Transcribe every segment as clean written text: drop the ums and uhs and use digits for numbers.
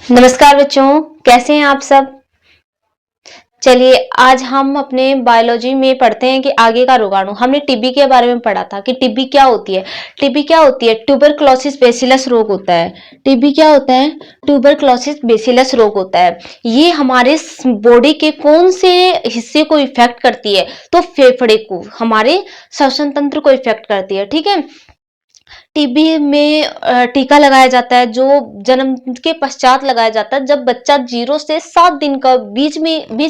नमस्कार बच्चों, कैसे हैं आप सब। चलिए आज हम अपने बायोलॉजी में पढ़ते हैं कि आगे का रोगाणु। हमने टीबी के बारे में पढ़ा था कि टीबी क्या होती है। टीबी क्या होती है? ट्यूबरक्लोसिस बेसिलस रोग होता है। टीबी क्या होता है? ट्यूबरक्लोसिस बेसिलस रोग होता है। ये हमारे बॉडी के कौन से हिस्से को इफेक्ट करती है? तो फेफड़े को, हमारे श्वसन तंत्र को इफेक्ट करती है। ठीक है। टीबी में टीका लगाया जाता है, जो जन्म के पश्चात लगाया जाता है। जब बच्चा 0 से 7 दिन का बीच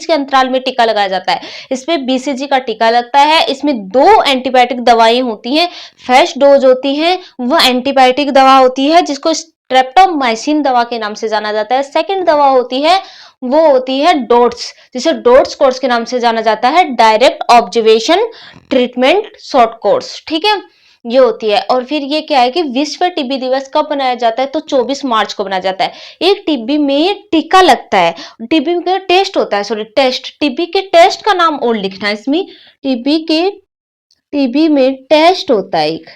के अंतराल में टीका लगाया जाता है। इसमें बीसीजी का टीका लगता है। इसमें 2 एंटीबायोटिक दवाएं होती हैं। फर्स्ट डोज होती है वह एंटीबायोटिक दवा होती है जिसको स्ट्रेप्टोमाइसिन दवा के नाम से जाना जाता है। सेकेंड दवा होती है वो होती है डोट्स, जिसे डोट्स कोर्स के नाम से जाना जाता है। Direct observation treatment short course. ठीक है, ये होती है। और फिर ये क्या है कि विश्व टीबी दिवस कब मनाया जाता है? तो 24 मार्च को मनाया जाता है। एक टीबी में टीका लगता है, टीबी का टेस्ट होता है, सॉरी टेस्ट, टीबी के टेस्ट का नाम और लिखना है इसमें। टीबी में टेस्ट होता है एक,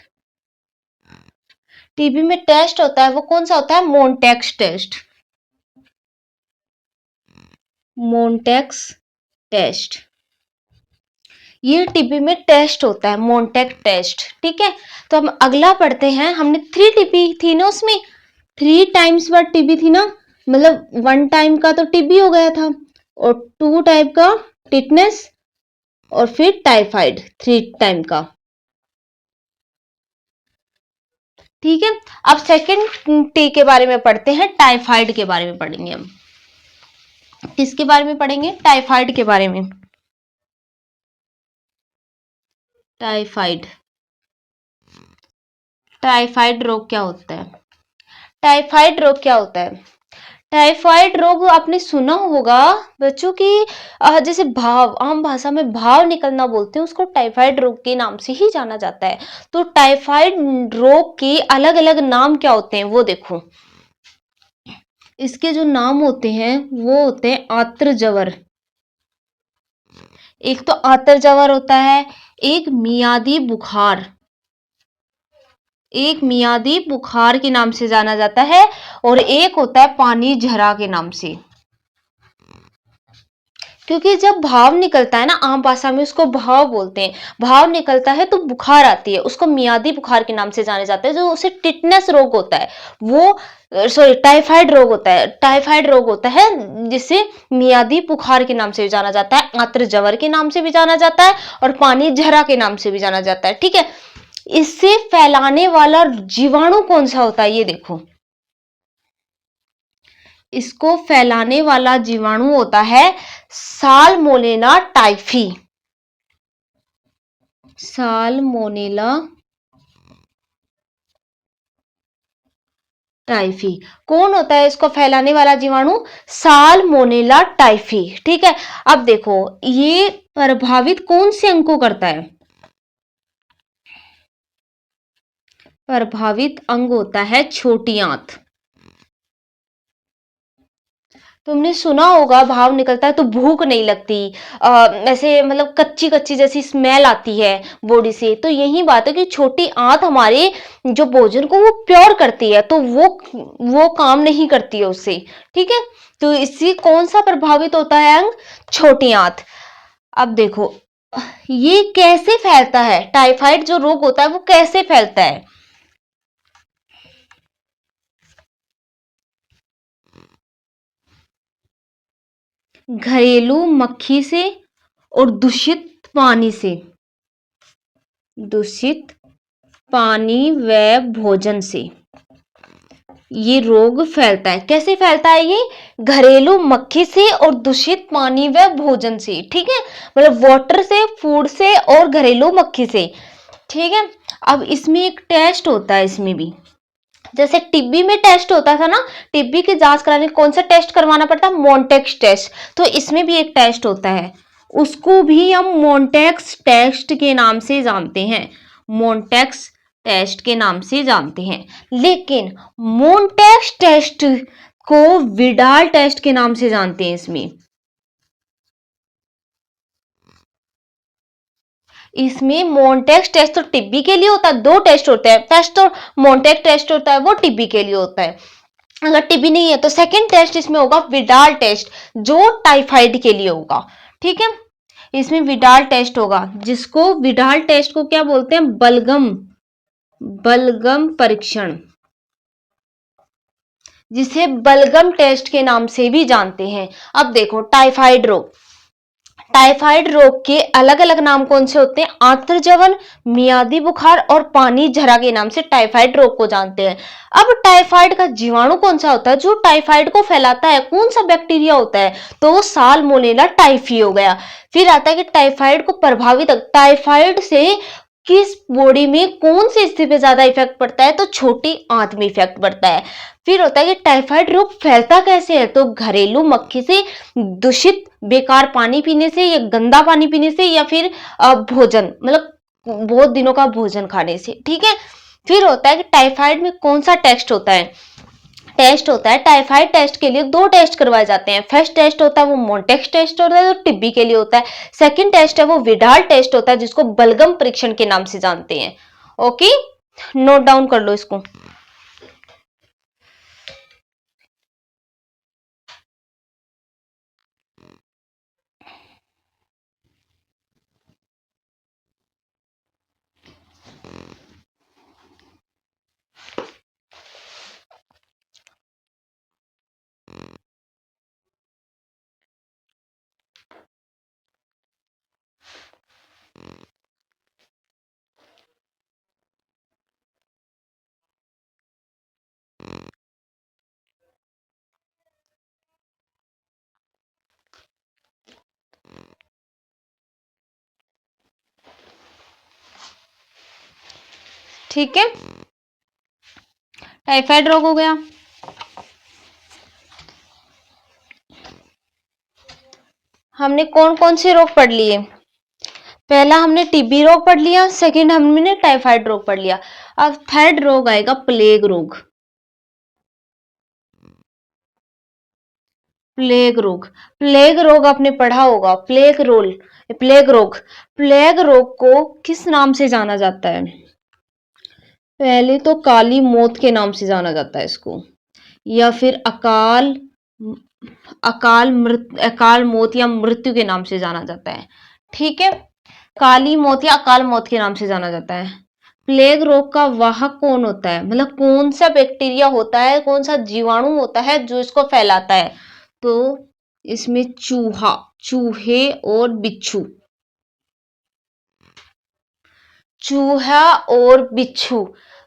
टीबी में टेस्ट होता है, वो कौन सा होता है? मोन्टेक्स टेस्ट। मोन्टेक्स टेस्ट, ये टीबी में टेस्ट होता है, मोन्टेक टेस्ट। ठीक है, तो हम अगला पढ़ते हैं। हमने 3 टीबी थी ना, उसमें 3 टाइम्स बाद टीबी थी ना, मतलब 1 टाइम का तो टीबी हो गया था, और 2 टाइप का टिटनेस, और फिर टाइफाइड 3 टाइम का। ठीक है, अब सेकेंड टी के बारे में पढ़ते हैं, टाइफाइड के बारे में पढ़ेंगे हम। किसके बारे में पढ़ेंगे? टाइफाइड के बारे में। टाइफाइड, टाइफाइड रोग क्या होता है? टाइफाइड रोग क्या होता है? टाइफाइड रोग आपने सुना होगा बच्चों की, जैसे भाव, आम भाषा में भाव निकलना बोलते हैं, उसको टाइफाइड रोग के नाम से ही जाना जाता है। तो टाइफाइड रोग के अलग अलग नाम क्या होते हैं वो देखो। इसके जो नाम होते हैं वो होते हैं आर्तजवर। एक तो आर्तजवर होता है, एक मियादी बुखार, एक मियादी बुखार के नाम से जाना जाता है, और एक होता है पानी झरा के नाम से। क्योंकि जब भाव निकलता है ना, आम भाषा में उसको भाव बोलते हैं, भाव निकलता है तो बुखार आती है, उसको मियादी बुखार के नाम से जाने जाते हैं। जो उसे टिटनेस रोग होता है वो, सॉरी टाइफाइड रोग होता है, टाइफाइड रोग होता है जिसे मियादी बुखार के नाम से भी जाना जाता है, आर्तजवर के नाम से भी जाना जाता है, और पानी झरा के नाम से भी जाना जाता है। ठीक है, इससे फैलाने वाला जीवाणु कौन सा होता है ये देखो। इसको फैलाने वाला जीवाणु होता है साल्मोनेला टाइफी। साल्मोनेला टाइफी कौन होता है इसको फैलाने वाला जीवाणु? Salmonella typhi. ठीक है, अब देखो ये प्रभावित कौन से अंग को करता है? प्रभावित अंग होता है छोटी आंत। तुमने सुना होगा भाव निकलता है तो भूख नहीं लगती, ऐसे मतलब कच्ची कच्ची जैसी स्मेल आती है बॉडी से। तो यही बात है कि छोटी आंत हमारे जो भोजन को वो प्योर करती है, तो वो काम नहीं करती है उससे। ठीक है, तो इससे कौन सा प्रभावित होता है अंग? छोटी आंत। अब देखो ये कैसे फैलता है, टाइफाइड जो रोग होता है वो कैसे फैलता है? घरेलू मक्खी से और दूषित पानी से, दूषित पानी व भोजन से ये रोग फैलता है। कैसे फैलता है ये? घरेलू मक्खी से और दूषित पानी व भोजन से। ठीक है, मतलब वाटर से, फूड से और घरेलू मक्खी से। ठीक है, अब इसमें एक टेस्ट होता है, इसमें भी जैसे टीबी में टेस्ट होता था ना, टीबी की जांच कराने कौन सा टेस्ट करवाना पड़ता है? मोन्टेक्स टेस्ट। तो इसमें भी एक टेस्ट होता है, उसको भी हम मोन्टेक्स टेस्ट के नाम से जानते हैं, मोन्टेक्स टेस्ट के नाम से जानते हैं। लेकिन मोन्टेक्स टेस्ट को विडाल टेस्ट के नाम से जानते हैं। इसमें मोन्टेक्स टेस्ट तो टीबी के लिए होता है, 2 टेस्ट होते हैं, टेस्ट तो मोन्टेक्स टेस्ट होता है वो टीबी के लिए होता है। अगर टीबी नहीं है तो सेकंड टेस्ट इसमें होगा विडाल टेस्ट, जो टाइफाइड के लिए होगा। ठीक है, इसमें विडाल टेस्ट होगा, जिसको विडाल टेस्ट को क्या बोलते हैं, बलगम, बलगम परीक्षण, जिसे बलगम टेस्ट के नाम से भी जानते हैं। अब देखो टाइफाइड रोग, टाइफाइड रोग के अलग अलग नाम कौन से होते हैं, आंत्रजवन, मियादी बुखार और पानी झरा के नाम से टाइफाइड रोग को जानते हैं। अब टाइफाइड का जीवाणु कौन सा होता है जो टाइफाइड को फैलाता है, कौन सा बैक्टीरिया होता है, तो साल्मोनेला टाइफी हो गया। फिर आता है कि टाइफाइड को प्रभावित, टाइफाइड से किस बॉडी में कौन सी स्थिति पे ज्यादा इफेक्ट पड़ता है, तो छोटी आंत में इफेक्ट पड़ता है। फिर होता है कि टाइफाइड रोग फैलता कैसे है, तो घरेलू मक्खी से, दूषित बेकार पानी पीने से, या गंदा पानी पीने से, या फिर भोजन, मतलब बहुत दिनों का भोजन खाने से। ठीक है, फिर होता है कि टाइफाइड में कौन सा टेस्ट होता है, टेस्ट होता है टाइफाइड टेस्ट के लिए दो टेस्ट करवाए जाते हैं। फर्स्ट टेस्ट होता है वो मोन्टेक्स टेस्ट होता है जो टिब्बी के लिए होता है। सेकंड टेस्ट है वो विडाल टेस्ट होता है जिसको बलगम परीक्षण के नाम से जानते हैं। ओके, नोट डाउन कर लो इसको। ठीक है, टाइफाइड रोग हो गया। हमने कौन कौन से रोग पढ़ लिए, पहला हमने टीबी रोग पढ़ लिया, सेकंड हमने टाइफाइड रोग पढ़ लिया। अब थर्ड रोग आएगा प्लेग रोग। प्लेग रोग, प्लेग रोग आपने पढ़ा होगा, प्लेग रोग, प्लेग रोग, प्लेग रोग को किस नाम से जाना जाता है, पहले तो काली मौत के नाम से जाना जाता है इसको, या फिर अकाल, अकाल मौत या मृत्यु के नाम से जाना जाता है। ठीक है, काली मौत या अकाल मौत के नाम से जाना जाता है। प्लेग रोग का वाहक कौन होता है, मतलब कौन सा बैक्टीरिया होता है, कौन सा जीवाणु होता है जो इसको फैलाता है, तो इसमें चूहा, चूहे और बिच्छू, चूहा और बिच्छू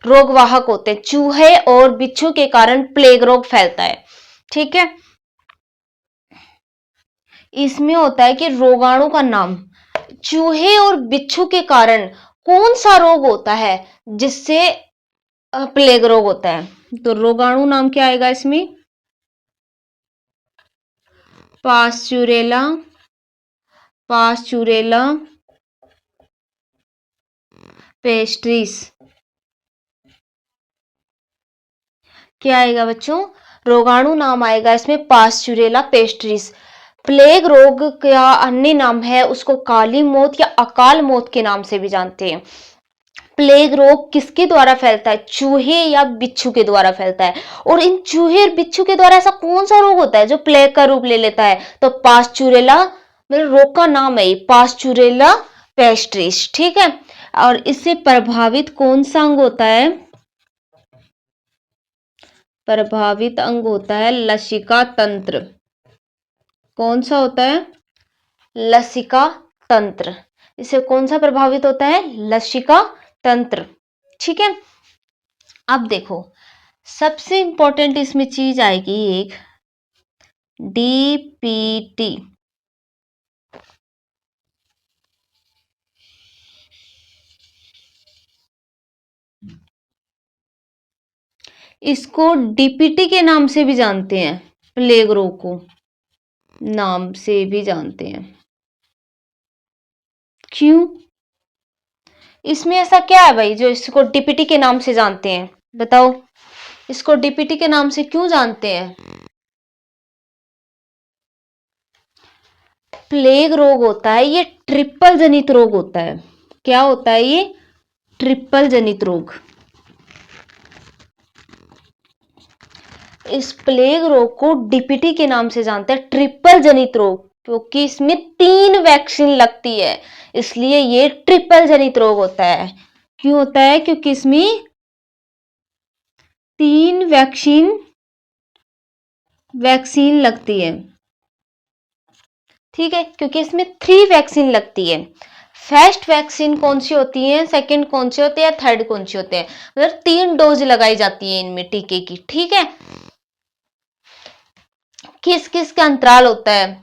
रोगवाहक होते हैं। चूहे और बिच्छू के कारण प्लेग रोग फैलता है। ठीक है, इसमें होता है कि रोगाणु का नाम, चूहे और बिच्छू के कारण कौन सा रोग होता है जिससे प्लेग रोग होता है, तो रोगाणु नाम क्या आएगा इसमें, पास्चुरेला, पास्चुरेला पेस्ट्रीज। क्या आएगा बच्चों, रोगाणु नाम आएगा इसमें पास्चुरेला पेस्ट्रीज। प्लेग रोग का अन्य नाम है उसको काली मौत या अकाल मौत के नाम से भी जानते हैं। प्लेग रोग किसके द्वारा फैलता है, चूहे या बिच्छू के द्वारा फैलता है। और इन चूहे और बिच्छू के द्वारा ऐसा कौन सा रोग होता है जो प्लेग का रूप ले लेता है, तो पास्चुरेला, मतलब रोग का नाम है पास्चुरेला पेस्ट्रीज। ठीक है, और इससे प्रभावित कौन सा अंग होता है, प्रभावित अंग होता है लसिका तंत्र। कौन सा होता है, लसिका तंत्र। इससे कौन सा प्रभावित होता है, लसिका तंत्र। ठीक है, अब देखो सबसे इंपॉर्टेंट इसमें चीज आएगी एक, डीपीटी। इसको डीपीटी के नाम से भी जानते हैं, प्लेग रोग को नाम से भी जानते हैं। क्यों, इसमें ऐसा क्या है भाई जो इसको डीपीटी के नाम से जानते हैं, बताओ, इसको डीपीटी के नाम से क्यों जानते हैं। प्लेग रोग होता है ये ट्रिपल जनित रोग होता है। क्या होता है ये, ट्रिपल जनित रोग। इस प्लेग रोग को डीपीटी के नाम से जानते हैं, ट्रिपल जनित रोग, क्योंकि इसमें 3 वैक्सीन लगती है, इसलिए ये ट्रिपल जनित रोग होता है। क्यों होता है? क्योंकि इसमें 3 वैक्सीन लगती है। ठीक है, क्योंकि इसमें 3 वैक्सीन लगती है। फर्स्ट वैक्सीन कौन सी होती है, सेकंड कौन सी होती है, थर्ड कौन सी होते हैं, मतलब 3 डोज लगाई जाती है इनमें टीके की। ठीक है, किस किस का अंतराल होता है,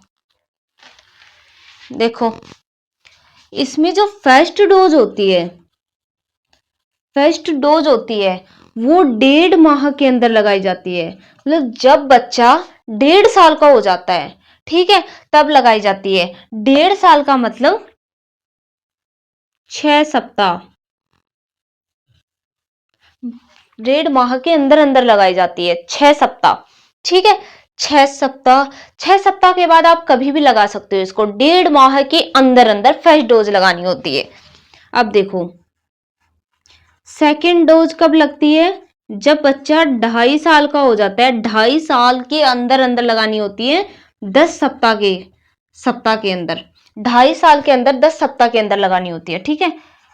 देखो इसमें जो फर्स्ट डोज होती है वो 1.5 माह के अंदर लगाई जाती है, मतलब जब बच्चा 1.5 साल का हो जाता है, ठीक है, तब लगाई जाती है। 1.5 साल का मतलब 6 सप्ताह, 1.5 माह के अंदर अंदर लगाई जाती है, 6 सप्ताह। ठीक है, 6 सप्ताह के बाद आप कभी भी लगा सकते हो इसको, 1.5 माह के अंदर अंदर फर्स्ट डोज लगानी होती है। अब देखो सेकेंड डोज कब लगती है, जब बच्चा 2.5 साल का हो जाता है, 2.5 साल के अंदर अंदर लगानी होती है, 10 सप्ताह के अंदर, 2.5 साल के अंदर 10 सप्ताह के अंदर लगानी होती है। ठीक है,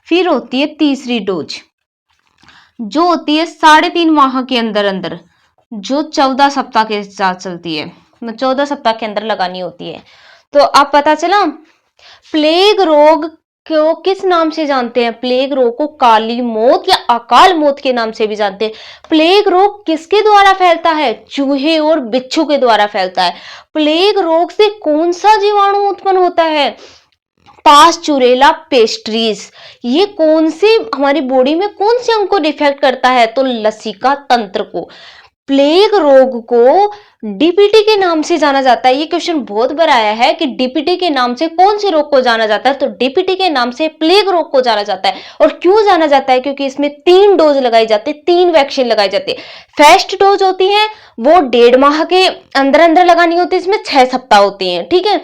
फिर होती है तीसरी डोज, जो होती है 3.5 माह के अंदर अंदर, जो 14 सप्ताह के साथ चलती है, 14 सप्ताह के अंदर लगानी होती है। तो अब पता चला प्लेग रोग को किस नाम से जानते हैं, प्लेग रोग को काली मौत या अकाल मौत के नाम से भी जानते हैं। प्लेग रोग किसके द्वारा फैलता है, चूहे और बिच्छू के द्वारा फैलता है। प्लेग रोग से कौन सा जीवाणु उत्पन्न होता है, पास्चुरेला पेस्ट्रीज। ये कौन से हमारी बॉडी में कौन से अंग को डिफेक्ट करता है, तो लसिका तंत्र को। प्लेग रोग को डीपीटी के नाम से जाना जाता है। ये क्वेश्चन बहुत बार आया है कि डीपीटी के नाम से कौन से रोग को जाना जाता है, तो डीपीटी के नाम से प्लेग रोग को जाना जाता है। और क्यों जाना जाता है, क्योंकि इसमें 3 डोज लगाई जाती है, 3 वैक्सीन लगाई जाती है। फर्स्ट डोज होती है वो 1.5 माह के अंदर अंदर लगानी होती है, इसमें 6 सप्ताह होती है। ठीक है,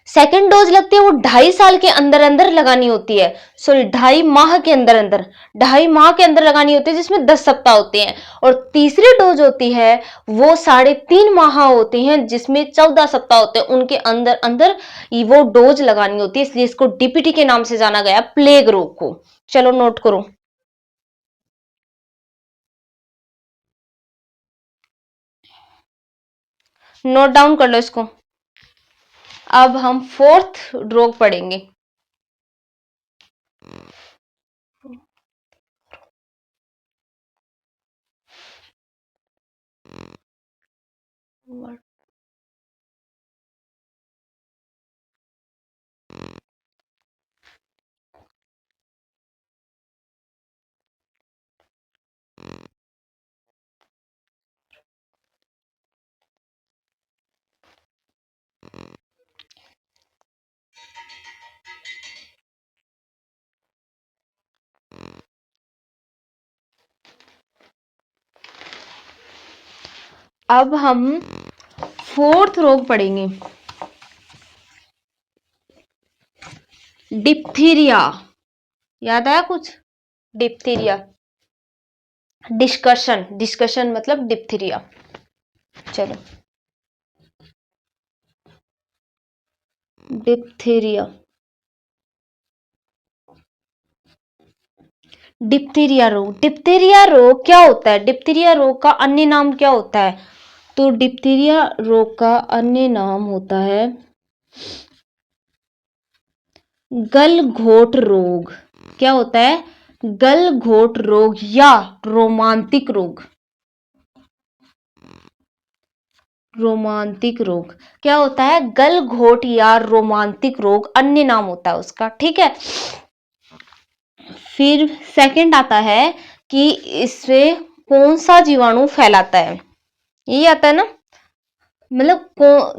सेकेंड डोज लगती है वो 2.5 साल के अंदर अंदर लगानी होती है, सॉरी 2.5 माह के अंदर अंदर, 2.5 माह के अंदर लगानी होती है, जिसमें 10 सप्ताह होते हैं। और तीसरी डोज होती है वो 3.5 माह होती हैं, जिसमें 14 सप्ताह होते हैं, उनके अंदर अंदर वो डोज लगानी होती है, इसलिए इसको डीपीटी के नाम से जाना गया, प्लेग रोग को। चलो नोट करो, नोट डाउन कर लो इसको। अब हम 4th रोग पढ़ेंगे। अब हम 4th रोग पढ़ेंगे, डिप्थीरिया। याद आया कुछ, डिप्थीरिया, डिस्कशन मतलब डिप्थीरिया। चलो डिप्थीरिया, डिप्थीरिया रोग क्या होता है, डिप्थीरिया रोग का अन्य नाम क्या होता है, तो डिप्थीरिया रोग का अन्य नाम होता है गलघोट रोग। क्या होता है, गलघोट रोग या रोमांटिक रोग। रोमांटिक रोग क्या होता है, गलघोट या रोमांटिक रोग अन्य नाम होता है उसका। ठीक है, फिर सेकंड आता है कि इससे कौन सा जीवाणु फैलाता है, यही आता है ना, मतलब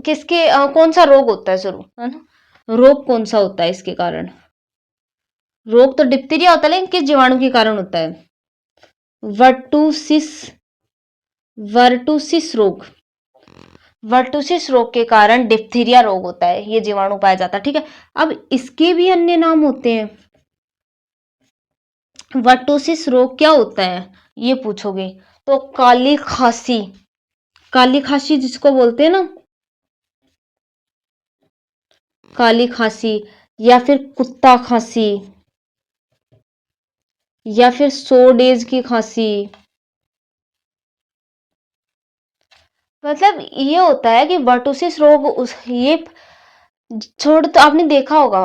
किसके कौन सा रोग होता है, जरूर है ना, रोग कौन सा होता है इसके कारण। रोग तो डिप्थीरिया होता है, लेकिन किस जीवाणु के कारण होता है, वर्टुसिस, वर्टुसिस रोग, वर्टुसिस रोग के कारण डिप्थीरिया रोग होता है, ये जीवाणु पाया जाता है। ठीक है, अब इसके भी अन्य नाम होते हैं। वर्टुसिस रोग क्या होता है ये पूछोगे, तो काली खांसी, काली खांसी जिसको बोलते हैं ना, काली खांसी, या फिर कुत्ता खांसी, या फिर 100 डेज की खांसी। मतलब ये होता है कि वर्टोसिस रोग उस ये छोड़, तो आपने देखा होगा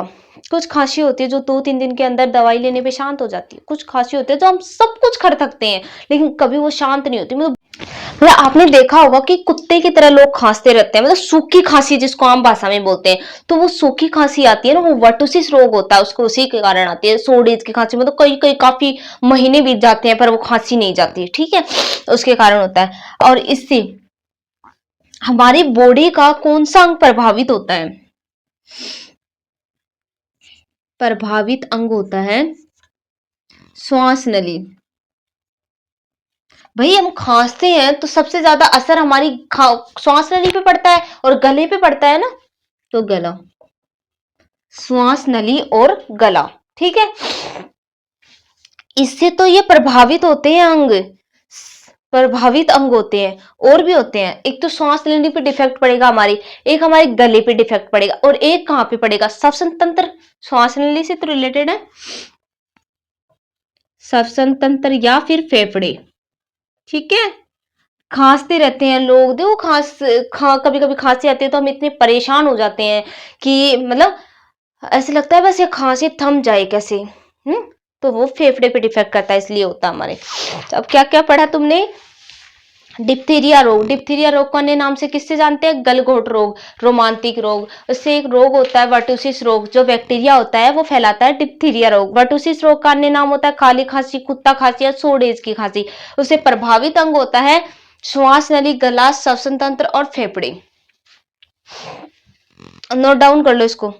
कुछ खांसी होती है जो 2-3 दिन के अंदर दवाई लेने पे शांत हो जाती है, कुछ खांसी होती है जो हम सब कुछ कर सकते हैं लेकिन कभी वो शांत नहीं होती। मतलब आपने देखा होगा कि कुत्ते की तरह लोग खांसते रहते हैं, मतलब सूखी खांसी जिसको आम भाषा में बोलते हैं, तो वो सूखी खांसी आती है ना, वो वर्टोसिस रोग होता है, उसको उसी के कारण आती है। 100 डेज की खांसी, मतलब कई कई काफी महीने बीत जाते हैं पर वो खांसी नहीं जाती, ठीक है, उसके कारण होता है। और इससे हमारी बॉडी का कौन सा अंग प्रभावित होता है? प्रभावित अंग होता है श्वास नली। भाई हम खांसते हैं तो सबसे ज्यादा असर हमारी श्वास नली पे पड़ता है और गले पे पड़ता है ना, तो गला, श्वास नली और गला, ठीक है। इससे तो ये प्रभावित होते हैं अंग, प्रभावित अंग होते हैं, और भी होते हैं। एक तो श्वास नली पे डिफेक्ट पड़ेगा हमारी, एक हमारे गले पे डिफेक्ट पड़ेगा, और एक कहां पे पड़ेगा? श्वसन तंत्र, श्वास नली से तो रिलेटेड है, श्वसन तंत्र या फिर फेफड़े, ठीक है। खांसते रहते हैं लोग, देखो कभी कभी खांसी आती है तो हम इतने परेशान हो जाते हैं कि मतलब ऐसे लगता है बस ये खांसी थम जाए कैसे। तो वो फेफड़े पे डिफेक्ट करता है, इसलिए होता है हमारे। तो अब क्या क्या पढ़ा तुमने? डिप्थीरिया रोग, डिप्थीरिया रोग को अन्य नाम से किससे जानते हैं? गलघोट रोग, रोमांटिक रोग। उससे एक रोग होता है वर्टोसिस रोग, जो बैक्टीरिया होता है वो फैलाता है डिप्थीरिया रोग। वर्टोसिस रोग का अन्य नाम होता है काली खांसी, कुत्ता खांसी या 100 डेज की खांसी। उससे प्रभावित अंग होता है श्वास नली, गला, श्वसन तंत्र और फेफड़े। नोट डाउन कर लो इसको।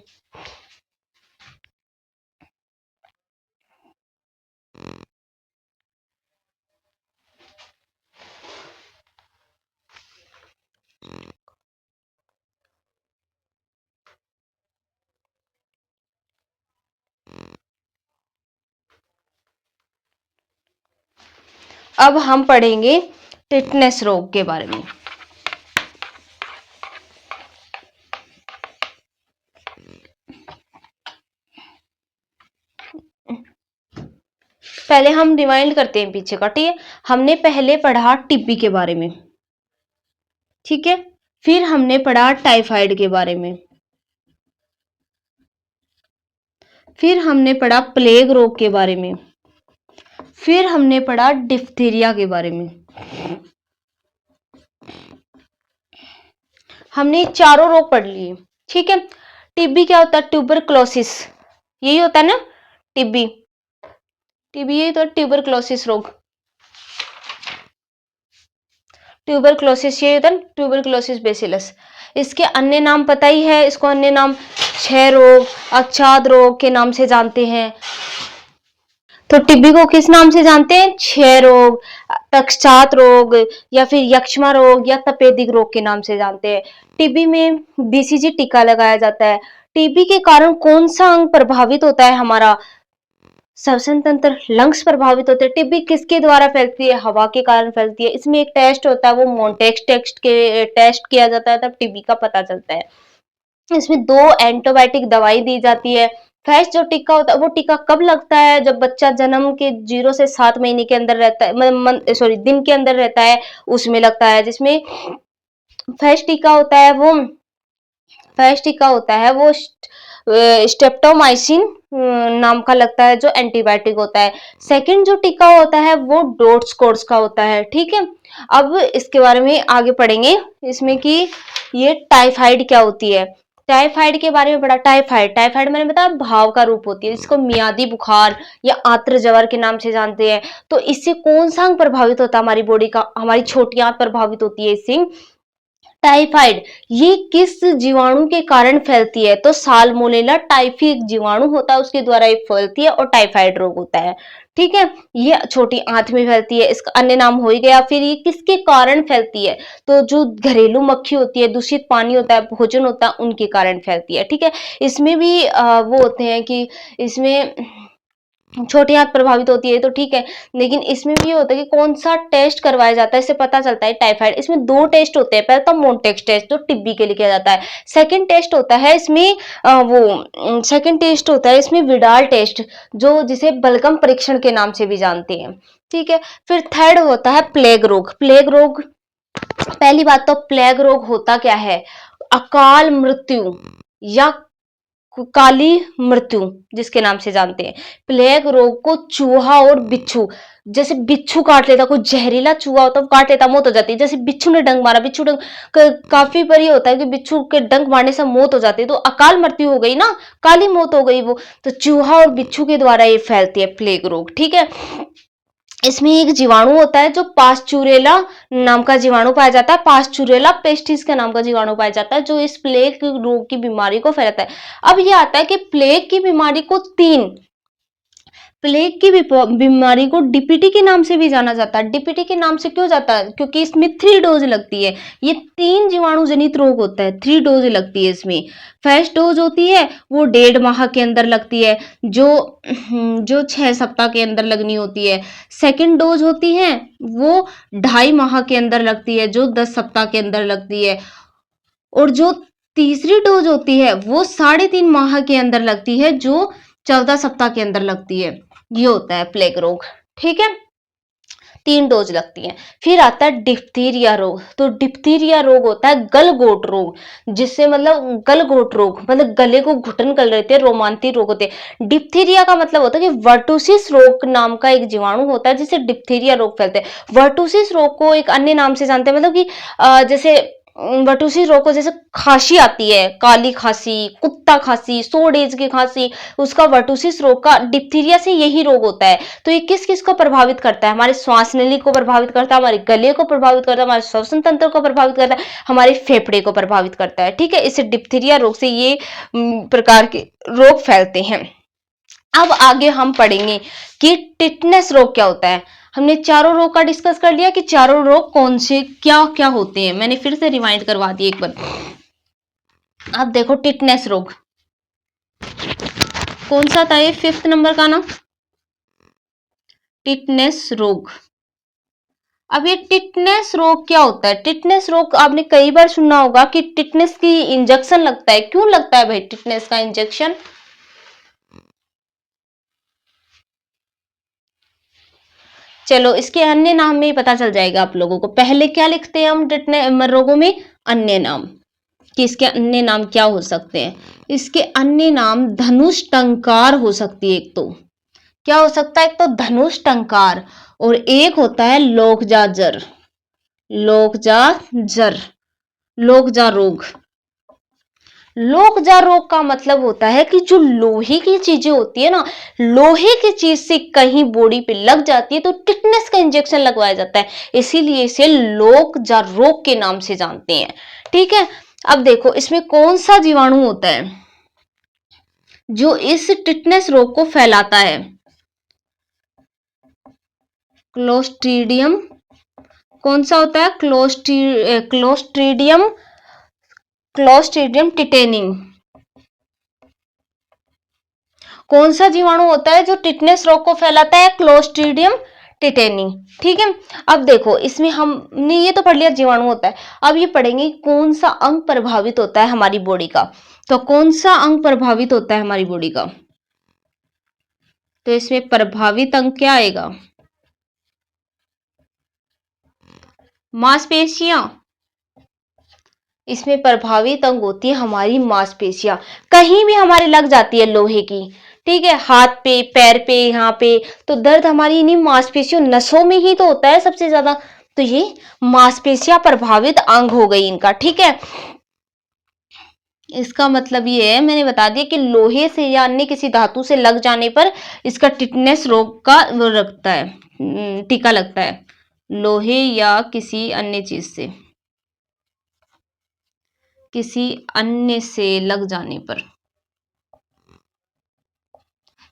अब हम पढ़ेंगे टिटनेस रोग के बारे में। पहले हम रिवाइंड करते हैं पीछे का, ठीक है। हमने पहले पढ़ा टीबी के बारे में, ठीक है। फिर हमने पढ़ा टाइफाइड के बारे में, फिर हमने पढ़ा प्लेग रोग के बारे में, फिर हमने पढ़ा डिप्थीरिया के बारे में। हमने चारों रोग पढ़ लिए, ठीक है। टीबी क्या होता है? ट्यूबरक्लोसिस, यही होता है ना टीबी, टीबी यही तो ट्यूबरक्लोसिस रोग, ट्यूबरक्लोसिस ये होता है, ट्यूबरक्लोसिस बेसिलस। इसके अन्य नाम पता ही है, इसको अन्य नाम क्षय रोग, अवसाद रोग के नाम से जानते हैं। तो टीबी को किस नाम से जानते हैं? क्षय रोग, पक्षात रोग, या फिर यक्ष्मा रोग या तपेदिक रोग के नाम से जानते हैं। टीबी में बीसीजी टीका लगाया जाता है। टीबी के कारण कौन सा अंग प्रभावित होता है? हमारा श्वसन तंत्र, लंग्स प्रभावित होते हैं। टीबी किसके द्वारा फैलती है? हवा के कारण फैलती है। इसमें एक टेस्ट होता है, वो मोन्टेक्स टेस्ट किया जाता है, तब टीबी का पता चलता है। इसमें 2 एंटीबायोटिक दवाई दी जाती है। फर्स्ट जो टीका होता है वो टीका कब लगता है? जब बच्चा जन्म के 0 से 7 महीने के अंदर रहता है, सॉरी दिन के अंदर रहता है, उसमें लगता है। जिसमें फर्स्ट टीका होता है वो फर्स्ट टीका होता है वो स्टेप्टोमाइसिन नाम का लगता है, जो एंटीबायोटिक होता है। सेकंड जो टीका होता है वो डोट्स कोर्स का होता है, ठीक है। अब इसके बारे में आगे पढ़ेंगे, इसमें कि ये टाइफाइड क्या होती है। टाइफाइड के बारे में पढ़ा। टाइफाइड, टाइफाइड मैंने बताया भाव का रूप होती है, इसको मियादी बुखार या आंत्र ज्वर के नाम से जानते हैं। तो इससे कौन सा अंग प्रभावित होता है? हमारी बॉडी का, हमारी छोटी आंत प्रभावित होती है इससे। टाइफाइड ये किस जीवाणु के कारण फैलती है? तो साल्मोनेला टाइफी एक जीवाणु होता है, उसके द्वारा ये फैलती है और टाइफाइड रोग होता है, ठीक है। ये छोटी आंत में फैलती है, इसका अन्य नाम हो ही गया। फिर ये किसके कारण फैलती है? तो जो घरेलू मक्खी होती है, दूषित पानी होता है, भोजन होता है, उनके कारण फैलती है, ठीक है। इसमें भी वो होते हैं कि इसमें छोटी आंत प्रभावित होती है तो ठीक है, लेकिन इसमें भी ये होता है कि कौन सा टेस्ट करवाया जाता है, इससे पता चलता है टाइफाइड। इसमें दो टेस्ट होते हैं, पहले तो मोनटेक्स टेस्ट जो टिब्बी के लिए किया जाता है, सेकंड टेस्ट होता है इसमें सेकंड टेस्ट होता है इसमें विडाल टेस्ट, जो जिसे बलगम परीक्षण के नाम से भी जानते हैं। ठीक है, फिर थर्ड होता है प्लेग रोग। प्लेग रोग, पहली बात तो प्लेग रोग होता क्या है, अकाल मृत्यु या काली मृत्यु जिसके नाम से जानते हैं। प्लेग रोग को चूहा और बिच्छू, जैसे बिच्छू काट लेता, कोई जहरीला चूहा होता है काट लेता, मौत हो जाती है। जैसे बिच्छू ने डंक मारा, बिच्छू डंक काफी बार ये होता है कि बिच्छू के डंक मारने से मौत हो जाती है, तो अकाल मृत्यु हो गई ना, काली मौत हो गई वो। तो चूहा और बिच्छू के द्वारा ये फैलती है प्लेग रोग। ठीक है, इसमें एक जीवाणु होता है जो पास्चुरेला नाम का जीवाणु पाया जाता है, पास्चुरेला पेस्टिस के नाम का जीवाणु पाया जाता है, जो इस प्लेग रोग की बीमारी को फैलाता है। अब ये आता है कि प्लेग की बीमारी को प्लेग की बीमारी को डीपीटी के नाम से भी जाना जाता है। डीपीटी के नाम से क्यों जाता है, क्योंकि इसमें 3 डोज लगती है। ये 3 जीवाणु जनित रोग होता है, 3 डोज लगती है इसमें। फर्स्ट डोज होती है वो 1.5 माह के अंदर लगती है, जो 6 सप्ताह के अंदर लगनी होती है। सेकेंड डोज होती है वो 2.5 माह के अंदर लगती है, जो 10 सप्ताह के अंदर लगती है। और जो तीसरी डोज होती है वो 3.5 माह के अंदर लगती है, जो 14 सप्ताह के अंदर लगती है। ये होता है प्लेग रोग। ठीक है, 3 डोज लगती है। फिर आता है डिप्थीरिया रोग। तो डिप्थीरिया रोग होता है गलघोट रोग, जिससे मतलब गलघोट रोग मतलब गले को घुटन कर लेते हैं, रोमांती रोग होते हैं। डिप्थीरिया का मतलब होता है कि वर्टुसिस रोग नाम का एक जीवाणु होता है जिससे डिप्थीरिया रोग फैलते हैं। वर्टुसिस रोग को एक अन्य नाम से जानते हैं, मतलब कि जैसे बटुसी रोग को जैसे खांसी आती है, काली खांसी, कुत्ता खांसी, 100 डेज की खांसी, उसका वर्टुसिस रोग का डिप्थीरिया से यही रोग होता है। तो ये किस किस को प्रभावित करता है, हमारे श्वास नली को प्रभावित करता है, हमारे गले को प्रभावित करता है, हमारे श्वसन तंत्र को प्रभावित करता है, हमारे फेफड़े को प्रभावित करता है। ठीक है, इसे डिप्थीरिया रोग से ये प्रकार के रोग फैलते हैं। अब आगे हम पढ़ेंगे कि टिटनेस रोग क्या होता है। हमने चारों रोग का डिस्कस कर लिया कि चारों रोग कौन से क्या क्या होते हैं, मैंने फिर से रिवाइंड करवा दिया एक बार। अब देखो टिटनेस रोग कौन सा था, ये 5th नंबर का ना, टिटनेस रोग। अब ये टिटनेस रोग क्या होता है, टिटनेस रोग आपने कई बार सुना होगा कि टिटनेस की इंजेक्शन लगता है। क्यों लगता है भाई टिटनेस का इंजेक्शन, चलो इसके अन्य नाम में ही पता चल जाएगा आप लोगों को। पहले क्या लिखते हैं हम टिटनेस रोगों में, अन्य नाम, कि इसके अन्य नाम क्या हो सकते हैं। इसके अन्य नाम धनुष टंकार हो सकती है, एक तो क्या हो सकता है, एक तो धनुष टंकार, और एक होता है लोकजा जर, लोकजा जर, लोकजा रोग। लोकजा रोग का मतलब होता है कि जो लोहे की चीजें होती है ना, लोहे की चीज से कहीं बॉडी पे लग जाती है तो टिटनेस का इंजेक्शन लगवाया जाता है, इसीलिए इसे लोकजा रोग के नाम से जानते हैं। ठीक है, अब देखो इसमें कौन सा जीवाणु होता है जो इस टिटनेस रोग को फैलाता है, क्लोस्ट्रीडियम, कौन सा होता है, क्लोस्ट्रीडियम, क्लोस्ट्रीडियम टिटेनी। कौन सा जीवाणु होता है जो टिटनेस रोग को फैलाता है, क्लोस्ट्रीडियम टिटेनी। ठीक है, अब देखो इसमें हमने ये तो पढ़ लिया जीवाणु होता है, अब ये पढ़ेंगे कौन सा अंग प्रभावित होता है हमारी बॉडी का। तो कौन सा अंग प्रभावित होता है हमारी बॉडी का, तो इसमें प्रभावित अंग क्या आएगा, मांसपेशियां। इसमें प्रभावित अंग होती है हमारी मांसपेशियां, कहीं भी हमारे लग जाती है लोहे की, ठीक है, हाथ पे, पैर पे, यहाँ पे, तो दर्द हमारी इन्हीं मांसपेशियों, नसों में ही तो होता है सबसे ज्यादा। तो ये मांसपेशियां प्रभावित अंग हो गई इनका। ठीक है, इसका मतलब ये है, मैंने बता दिया कि लोहे से या अन्य किसी धातु से लग जाने पर इसका टिटनेस रोग का वो लगता है, टीका लगता है, लोहे या किसी अन्य चीज से, किसी अन्य से लग जाने पर।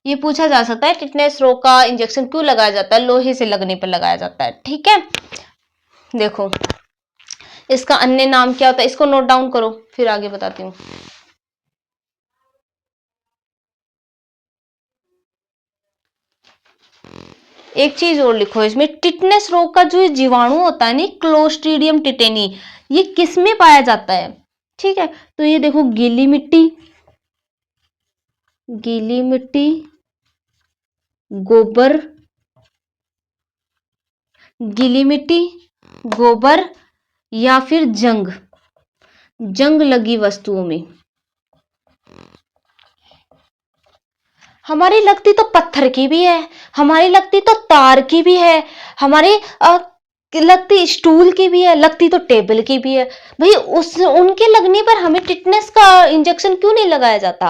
ये पूछा जा सकता है टिटनेस रोग का इंजेक्शन क्यों लगाया जाता है, लोहे से लगने पर लगाया जाता है। ठीक है, देखो इसका अन्य नाम क्या होता है, इसको नोट डाउन करो फिर आगे बताती हूँ। एक चीज और लिखो इसमें, टिटनेस रोग का जो जीवाणु होता है ना, क्लोस्ट्रीडियम टिटेनी, ये किस में पाया जाता है? ठीक है, तो ये देखो, गीली मिट्टी, गीली मिट्टी, गोबर, गीली मिट्टी, गोबर, या फिर जंग, जंग लगी वस्तुओं में। हमारी लगती तो पत्थर की भी है, हमारी लगती तो तार की भी है, हमारी लगती स्टूल की भी है, लगती तो टेबल की भी है। भाई उस उनके लगने पर हमें टिटनेस का इंजेक्शन क्यों नहीं लगाया जाता?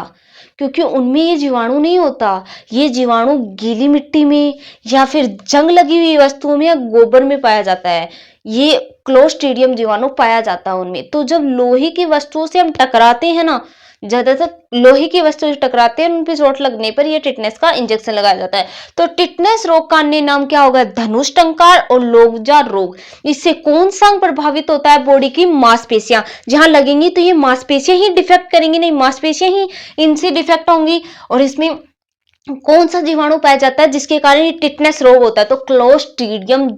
क्योंकि उनमें ये जीवाणु नहीं होता। ये जीवाणु गीली मिट्टी में या फिर जंग लगी हुई वस्तुओं में या गोबर में पाया जाता है। ये क्लोस्ट्रीडियम जीवाणु पाया जाता है उनमें। तो जब लोहे की वस्तुओं से हम टकराते हैं ना, ज्यादातर लोहे की वस्तु से टकराते हैं, उन पे चोट लगने पर ये टिटनेस का इंजेक्शन लगाया जाता है। तो टिटनेस रोग का अन्य नाम क्या होगा? धनुष टंकार और लोकजा रोग। इससे कौन सा अंग प्रभावित होता है? बॉडी की मांसपेशियां। जहां लगेंगी तो ये मांसपेशियां ही डिफेक्ट करेंगी, नहीं मांसपेशियां ही इनसे डिफेक्ट होंगी। और इसमें कौन सा जीवाणु पाया जाता है जिसके कारण ये टिटनेस रोग होता है? तो क्लोस्ट्रीडियम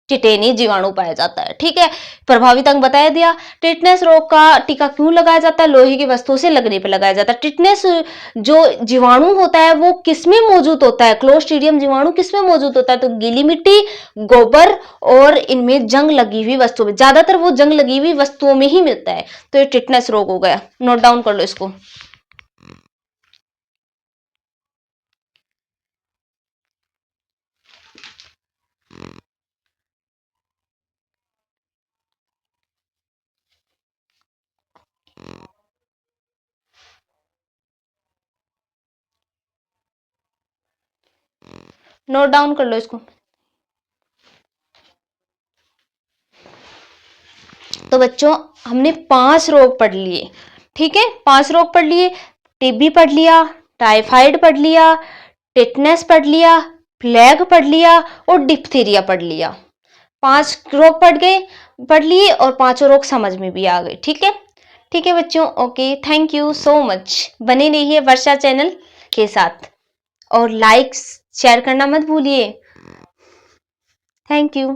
टिटेनी जीवाणु पाया जाता है। ठीक है, प्रभावित अंग बताया दिया। टिटनेस रोग का टीका क्यों लगाया जाता है? लोहे की वस्तुओं से लगने पर लगाया जाता है। टिटनेस जो जीवाणु होता है वो किसमें मौजूद होता है? क्लोस्ट्रीडियम जीवाणु किसमें मौजूद होता है? तो गीली मिट्टी, गोबर और इनमें जंग लगी हुई वस्तुओं में। ज्यादातर वो जंग लगी हुई वस्तुओं में ही मिलता है। तो ये टिटनेस रोग हो गया, नोट डाउन कर लो इसको। नोट डाउन कर लो इसको। तो बच्चों हमने 5 रोग पढ़ लिए। ठीक है, 5 रोग पढ़ लिए। टीबी पढ़ लिया, टाइफाइड पढ़ लिया, टिटनेस पढ़ लिया, प्लेग पढ़ लिया और डिप्थीरिया पढ़ लिया। 5 रोग पढ़ लिए और 5 रोग समझ में भी आ गए। ठीक है, ठीक है बच्चों, okay, thank you so much. बने रहिए वर्षा चैनल के साथ और लाइक शेयर करना मत भूलिए। Thank you.